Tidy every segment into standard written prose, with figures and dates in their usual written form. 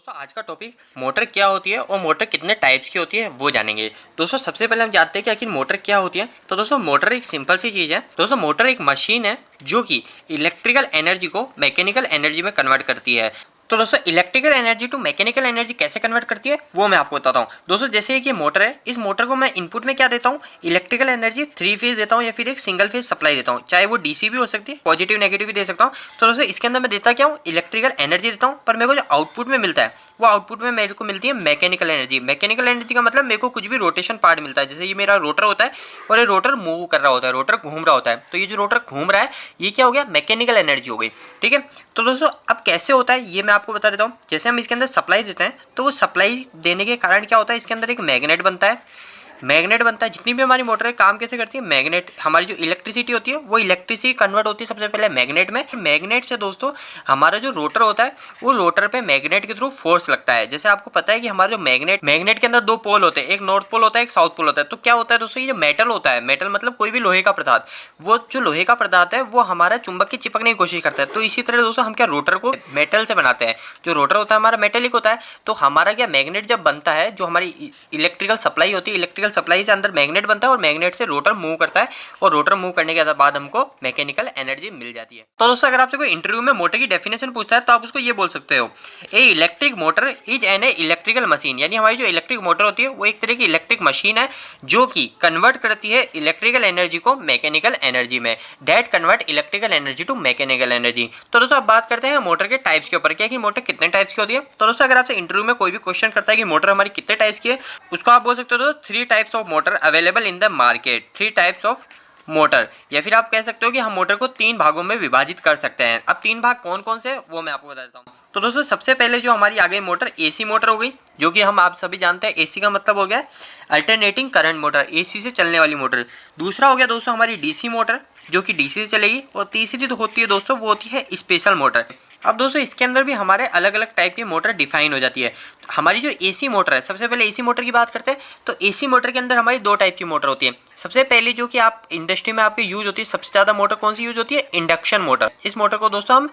दोस्तों आज का टॉपिक मोटर क्या होती है और मोटर कितने टाइप्स की होती है वो जानेंगे। दोस्तों सबसे पहले हम जानते हैं कि आखिर मोटर क्या होती है। तो दोस्तों मोटर एक सिंपल सी चीज़ है। दोस्तों मोटर एक मशीन है जो कि इलेक्ट्रिकल एनर्जी को मैकेनिकल एनर्जी में कन्वर्ट करती है। तो दोस्तों electrical energy to mechanical energy कैसे कन्वर्ट करती है वो मैं आपको बताता हूँ। दोस्तों जैसे कि मोटर है, इस मोटर को मैं इनपुट में क्या देता हूँ, इलेक्ट्रिकल एनर्जी 3 फेज देता हूँ या फिर एक सिंगल फेज सप्लाई देता हूँ, चाहे वो डीसी भी हो सकती है, पॉजिटिव नेगेटिव भी दे सकता हूँ। तो दोस्तों इसके अंदर मैं देता क्या हूँ, इलेक्ट्रिकल एनर्जी देता हूँ, पर मेरे को जो आउटपुट में मिलता है वो आउटपुट में मेरे को मिलती है मैकेनिकल एनर्जी। मैकेनिकल एनर्जी का मतलब मेरे को कुछ भी रोटेशन पार्ट मिलता है। जैसे ये मेरा रोटर होता है और ये रोटर मूव कर रहा होता है, रोटर घूम रहा होता है, तो ये जो रोटर घूम रहा है ये क्या हो गया, मैकेनिकल एनर्जी हो गई। ठीक है, तो दोस्तों अब कैसे होता है ये मैं आपको बता देता हूँ। जैसे हम इसके अंदर सप्लाई देते हैं तो वो सप्लाई देने के कारण क्या होता है, इसके अंदर एक मैग्नेट बनता है। मैग्नेट बनता है। जितनी भी हमारी मोटर है काम कैसे करती है, मैग्नेट, हमारी जो इलेक्ट्रिसिटी होती है वो इलेक्ट्रिसिटी कन्वर्ट होती है सबसे पहले मैग्नेट में। मैग्नेट से दोस्तों हमारा जो रोटर होता है वो रोटर पे मैग्नेट के थ्रू फोर्स लगता है। जैसे आपको पता है कि हमारा जो मैग्नेट के अंदर दो पोल होते हैं, एक नॉर्थ पोल होता है, एक साउथ पोल होता है। तो क्या होता है दोस्तों, ये जो मेटल होता है, मेटल मतलब कोई भी लोहे का पदार्थ, वो जो लोहे का पदार्थ है वो हमारा चुंबक की चिपकने की कोशिश करता है। तो इसी तरह दोस्तों हम क्या रोटर को मेटल से बनाते हैं। जो रोटर होता है हमारा मेटेलिक होता है। तो हमारा क्या मैग्नेट जब बनता है, जो हमारी इलेक्ट्रिकल सप्लाई होती है, इलेक्ट्रिकल सप्लाई से अंदर मैग्नेट बनता है और मैग्नेट से रोटर मूव करता है और रोटर मूव करने के बाद हमको मैकेनिकल एनर्जी मिल जाती है। तो दोस्तों अगर आपसे कोई इंटरव्यू में मोटर की डेफिनेशन पूछता है तो आप उसको ये बोल सकते हो, ए electric motor is an electrical machine. यानी हमारी जो इलेक्ट्रिक मोटर होती है वो एक तरह की इलेक्ट्रिक मशीन है जो कि कन्वर्ट करती है इलेक्ट्रिकल एनर्जी को मैकेनिकल एनर्जी में। That convert electrical energy to mechanical energy. तो दोस्तों अब बात करते हैं मोटर के टाइप्स के ऊपर, क्या कि मोटर कितने टाइप्स की होती है। तो दोस्तों अगर आपसे इंटरव्यू में कोई भी क्वेश्चन करता है कि मोटर हमारी कितने टाइप्स की है, उसको आप बोल सकते हो 3 types of motor available in the market. 3 types of motor, या फिर आप कह सकते हो कि हम मोटर को 3 भागों में विभाजित कर सकते हैं। अब 3 भाग कौन कौन से वो मैं आपको बता देता हूँ। तो दोस्तों सबसे पहले जो हमारी आ गई मोटर, एसी मोटर हो गई, जो कि हम आप सभी जानते हैं एसी का मतलब हो गया अल्टरनेटिंग करंट मोटर, एसी से चलने वाली मोटर। दूसरा हो गया दोस्तों हमारी डीसी मोटर, जो कि डीसी से चलेगी। और तीसरी तो होती है दोस्तों वो होती है स्पेशल मोटर। अब दोस्तों इसके अंदर भी हमारे अलग अलग टाइप की मोटर डिफाइन हो जाती है। हमारी जो एसी मोटर है, सबसे पहले एसी मोटर की बात करते हैं। तो एसी मोटर के अंदर हमारी 2 टाइप की मोटर होती है। सबसे पहले जो कि आप इंडस्ट्री में आपके यूज होती है, सबसे ज़्यादा मोटर कौन सी यूज होती है, इंडक्शन मोटर। इस मोटर को दोस्तों हम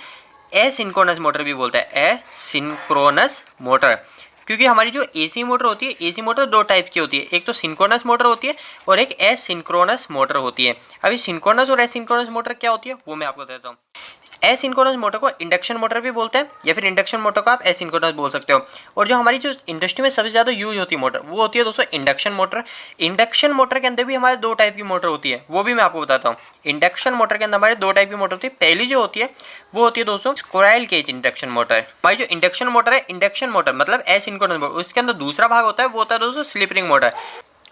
एसिंक्रोनस मोटर भी बोलते हैं, एसिंक्रोनस मोटर। क्योंकि हमारी जो एसी मोटर होती है, एसी मोटर 2 टाइप की होती है, एक तो सिंक्रोनस मोटर होती है और एक एसिंक्रोनस मोटर होती है। अभी सिंक्रोनस और एसिंक्रोनस मोटर क्या होती है वो मैं आपको देता हूँ। एसिंक्रोनस मोटर को इंडक्शन मोटर भी बोलते हैं, या फिर इंडक्शन मोटर को आप एसिंक्रोनस बोल सकते हो। और जो हमारी जो इंडस्ट्री में सबसे ज़्यादा यूज होती है मोटर, वो होती है दोस्तों इंडक्शन मोटर। इंडक्शन मोटर के अंदर भी हमारे 2 टाइप की मोटर होती है, वो भी मैं आपको बताता हूँ। इंडक्शन मोटर के अंदर हमारे 2 टाइप की मोटर होती है। पहली जो होती है वो होती है दोस्तों स्क्वायरल केज इंडक्शन मोटर। हमारी जो इंडक्शन मोटर है, इंडक्शन मोटर मतलब एसिंक्रोनस मोटर, उसके अंदर दूसरा भाग होता है वो होता है दोस्तों स्लिप रिंग मोटर।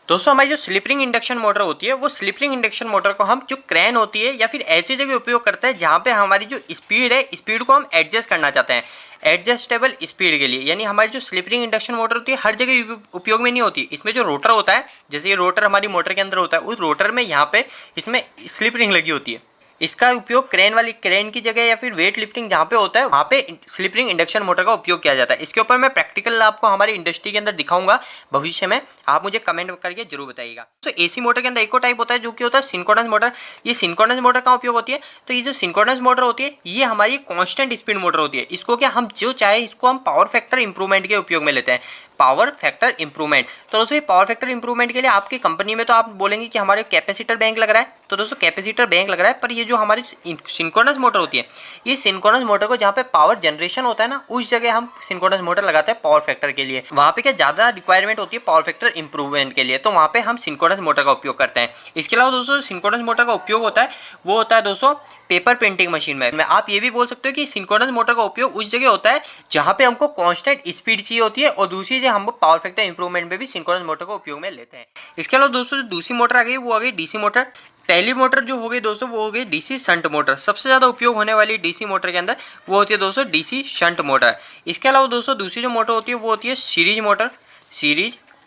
दोस्तों हमारी जो स्लिप रिंग इंडक्शन मोटर होती है, वो स्लिप रिंग इंडक्शन मोटर को हम जो क्रेन होती है या फिर ऐसी जगह उपयोग करते हैं जहाँ पे हमारी जो स्पीड है, स्पीड को हम एडजस्ट करना चाहते हैं, एडजस्टेबल स्पीड के लिए। यानी हमारी जो स्लिप रिंग इंडक्शन मोटर होती है हर जगह उपयोग में नहीं होती। इसमें जो रोटर होता है, जैसे ये रोटर हमारी मोटर के अंदर होता है, उस रोटर में यहाँ पे इसमें स्लिप रिंग लगी होती है। इसका उपयोग क्रेन की जगह या फिर वेट लिफ्टिंग जहाँ पे होता है वहाँ pay slip ring induction motor का उपयोग किया जाता है। इसके ऊपर मैं प्रैक्टिकल आपको हमारी इंडस्ट्री के अंदर दिखाऊंगा भविष्य में, आप मुझे कमेंट करके जरूर बताइएगा। तो एसी मोटर के अंदर एक और टाइप होता है जो कि होता है सिंक्रोनस मोटर। ये सिंक्रोनस मोटर का उपयोग होती है। तो ये जो सिंक्रोनस मोटर होती है ये हमारी कॉन्स्टेंट स्पीड मोटर होती है। इसको क्या हम जो चाहे इसको हम पावर फैक्टर इंप्रूवमेंट के उपयोग में लेते हैं, पावर फैक्टर इंप्रूवमेंट। तो दोस्तों पावर फैक्टर इंप्रूवमेंट के लिए आपकी कंपनी में तो आप बोलेंगे कि हमारे कैपेसिटर बैंक लग रहा है। तो दोस्तों कैपेसिटर बैंक लग रहा है, पर ये जो हमारी सिंक्रोनस मोटर होती है, ये सिंक्रोनस मोटर को जहाँ पे पावर जनरेशन होता है ना, उस जगह हम सिंक्रोनस मोटर लगाते हैं पावर फैक्टर के लिए। वहाँ पे क्या ज़्यादा रिक्वायरमेंट होती है पावर फैक्टर इंप्रूवमेंट के लिए, तो वहाँ पे हम सिंक्रोनस मोटर का उपयोग करते हैं। इसके अलावा दोस्तों सिंक्रोनस मोटर का उपयोग होता है वो होता है दोस्तों पेपर प्रिंटिंग मशीन में। आप ये भी बोल सकते हो कि सिंक्रोनस मोटर का उपयोग उस जगह होता है जहाँ पे हमको कांस्टेंट स्पीड चाहिए होती है, और दूसरी जगह हम पावर फैक्टर इंप्रूवमेंट में भी सिंक्रोनस मोटर का उपयोग में लेते हैं। इसके अलावा दोस्तों जो दूसरी मोटर आ गई वो आ गई डीसी मोटर। पहली मोटर जो हो गई दोस्तों वो हो गई डीसी शंट मोटर। सबसे ज़्यादा उपयोग होने वाली डीसी मोटर के अंदर वो होती है दोस्तों डीसी शंट मोटर। इसके अलावा दोस्तों दूसरी जो मोटर होती है वो होती है सीरीज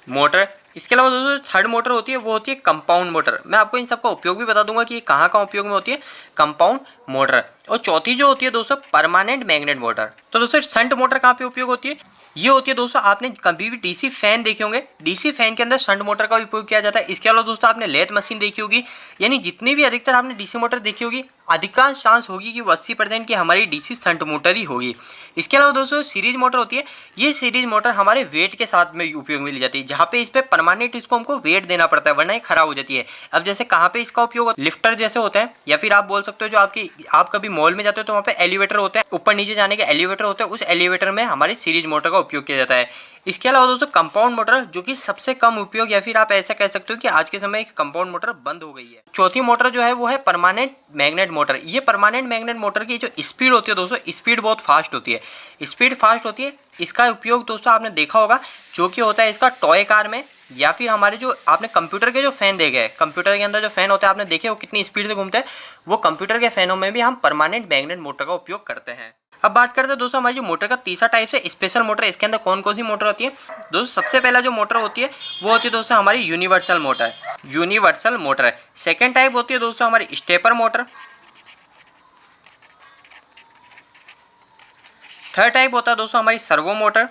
मोटर। इसके अलावा दोस्तों थर्ड मोटर होती है वो होती है कंपाउंड मोटर। मैं आपको इन सब का उपयोग भी बता दूंगा कि कहाँ कहाँ उपयोग में होती है कंपाउंड मोटर। और चौथी जो होती है दोस्तों परमानेंट मैग्नेट मोटर। तो दोस्तों शंट मोटर कहाँ पे उपयोग होती है, ये होती है दोस्तों, आपने कभी भी डीसी फैन देखे होंगे, डीसी फैन के अंदर शंट मोटर का उपयोग किया जाता है। इसके अलावा दोस्तों आपने लेथ मशीन देखी होगी, यानी जितनी भी अधिकतर आपने डीसी मोटर देखी होगी अधिकांश चांस होगी कि वो 80% की हमारी डीसी शंट मोटर ही होगी। इसके अलावा दोस्तों सीरीज मोटर होती है, ये सीरीज मोटर हमारे वेट के साथ में उपयोग में ली जाती है, जहाँ पे इस पे परमानेंट इसको हमको वेट देना पड़ता है वरना ये खराब हो जाती है। अब जैसे कहाँ पे इसका उपयोग लिफ्टर जैसे होता है, या फिर आप बोल सकते हो जो आप कभी मॉल में जाते हो तो वहाँ पे एलिवेटर होता है, ऊपर नीचे जाने के एलिवेटर होते हैं, उस एलिवेटर में हमारी सीरीज मोटर का उपयोग किया जाता है। इसके अलावा दोस्तों कंपाउंड मोटर, जो कि सबसे कम उपयोग, या फिर आप ऐसा कह सकते हो कि आज के समय एक कंपाउंड मोटर बंद हो गई है। चौथी मोटर जो है वो है परमानेंट मैग्नेट मोटर। ये परमानेंट मैग्नेट मोटर की जो स्पीड होती है दोस्तों, स्पीड बहुत फास्ट होती है, स्पीड फास्ट होती है। इसका उपयोग दोस्तों आपने देखा होगा जो कि होता है इसका टॉय कार में, या फिर हमारे जो आपने कंप्यूटर के जो फैन देखे हैं, कंप्यूटर के अंदर जो फैन होता है आपने देखे वो कितनी स्पीड से घूमते हैं, वो कंप्यूटर के फैनों में भी हम परमानेंट मैग्नेट मोटर का उपयोग करते हैं। अब बात करते हैं दोस्तों हमारी जो मोटर का तीसरा टाइप है स्पेशल मोटर। इसके अंदर कौन कौन सी मोटर होती है दोस्तों? सबसे पहला जो मोटर होती है वो होती है दोस्तों हमारी universal motor, universal motor. Second type होती है दोस्तों हमारी स्टेपर मोटर। थर्ड टाइप होता है दोस्तों हमारी सर्वो मोटर।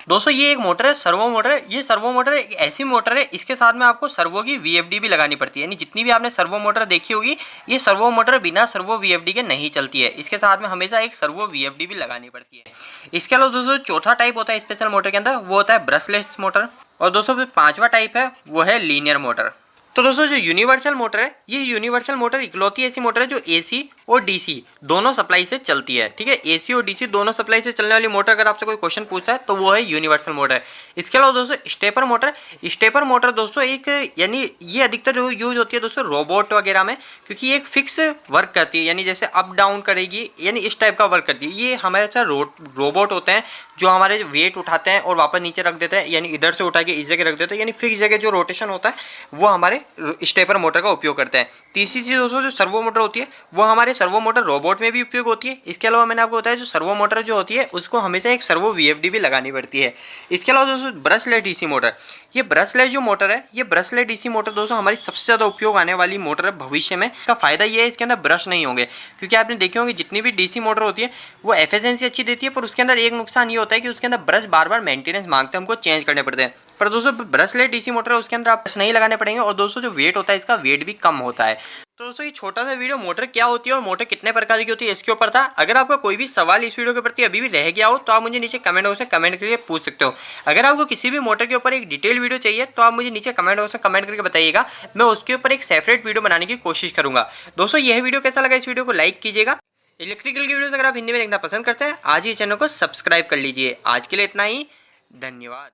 दोस्तों ये एक मोटर है सर्वो मोटर। ये सर्वो मोटर एक ऐसी मोटर है, इसके साथ में आपको सर्वो की वीएफडी भी लगानी पड़ती है, यानी जितनी भी आपने सर्वो मोटर देखी होगी ये सर्वो मोटर बिना सर्वो वीएफडी के नहीं चलती है, इसके साथ में हमेशा एक सर्वो वीएफडी भी लगानी पड़ती है। इसके अलावा दोस्तों चौथा टाइप होता है स्पेशल मोटर के अंदर, वो होता है ब्रशलेस मोटर। और दोस्तों पांचवा टाइप है वो है लीनियर मोटर। तो दोस्तों जो यूनिवर्सल मोटर है, ये यूनिवर्सल मोटर इकलौती ऐसी मोटर है जो एसी और डीसी दोनों सप्लाई से चलती है। ठीक है, एसी और डीसी दोनों सप्लाई से चलने वाली मोटर अगर आपसे कोई क्वेश्चन पूछता है तो वो है यूनिवर्सल मोटर। इसके अलावा दोस्तों स्टेपर मोटर। स्टेपर मोटर दोस्तों एक, यानी ये अधिकतर जो यूज होती है दोस्तों रोबोट वगैरह में, क्योंकि ये एक फिक्स वर्क करती है, यानी जैसे अप डाउन करेगी, यानी इस टाइप का वर्क करती है। ये हमारे रोबोट होते हैं जो हमारे वेट उठाते हैं और वापस नीचे रख देते हैं, यानी इधर से उठा के इस जगह रख देते हैं, यानी फिक्स जगह जो रोटेशन होता है वो हमारे स्टेपर मोटर का उपयोग करते हैं। तीसरी चीज़ दोस्तों जो सर्वो मोटर होती है वो हमारे सर्वो मोटर रोबोट में भी उपयोग होती है। इसके अलावा मैंने आपको बताया जो सर्वो मोटर जो होती है उसको हमेशा एक सर्वो वीएफडी भी लगानी पड़ती है। इसके अलावा दोस्तों ब्रशलेस डीसी मोटर। ये ब्रशलेस जो मोटर है, ये ब्रशलेस डीसी मोटर दोस्तों हमारी सबसे ज़्यादा उपयोग आने वाली मोटर है भविष्य में। इसका फायदा ये है इसके अंदर ब्रश नहीं होंगे, क्योंकि आपने देखे होंगे जितनी भी डीसी मोटर होती है वो एफिशिएंसी अच्छी देती है, पर उसके अंदर एक नुकसान ये होता है कि उसके अंदर ब्रश बार बार मेंटेनेंस मांगते हैं, हमको चेंज करने पड़ते हैं। पर दोस्तों ब्रशलेस डीसी मोटर है उसके अंदर आप ब्रश नहीं लगाने पड़ेंगे, और दोस्तों जो वेट होता है इसका वेट भी कम होता है। तो दोस्तों ये छोटा सा वीडियो मोटर क्या होती है और मोटर कितने प्रकार की होती है इसके ऊपर था। अगर आपका कोई भी सवाल इस वीडियो के प्रति अभी भी रह गया हो तो आप मुझे नीचे कमेंट बॉक्स में कमेंट करके पूछ सकते हो। अगर आपको किसी भी मोटर के ऊपर एक डिटेल वीडियो चाहिए तो आप मुझे नीचे कमेंट बॉक्स में कमेंट करके बताइएगा, मैं उसके ऊपर एक सेपरेट वीडियो बनाने की कोशिश करूंगा। दोस्तों यह वीडियो कैसा लगा, इस वीडियो को लाइक कीजिएगा। इलेक्ट्रिकल की वीडियोस अगर आप हिंदी में देखना पसंद करते हैं आज ही चैनल को सब्सक्राइब कर लीजिए। आज के लिए इतना ही, धन्यवाद।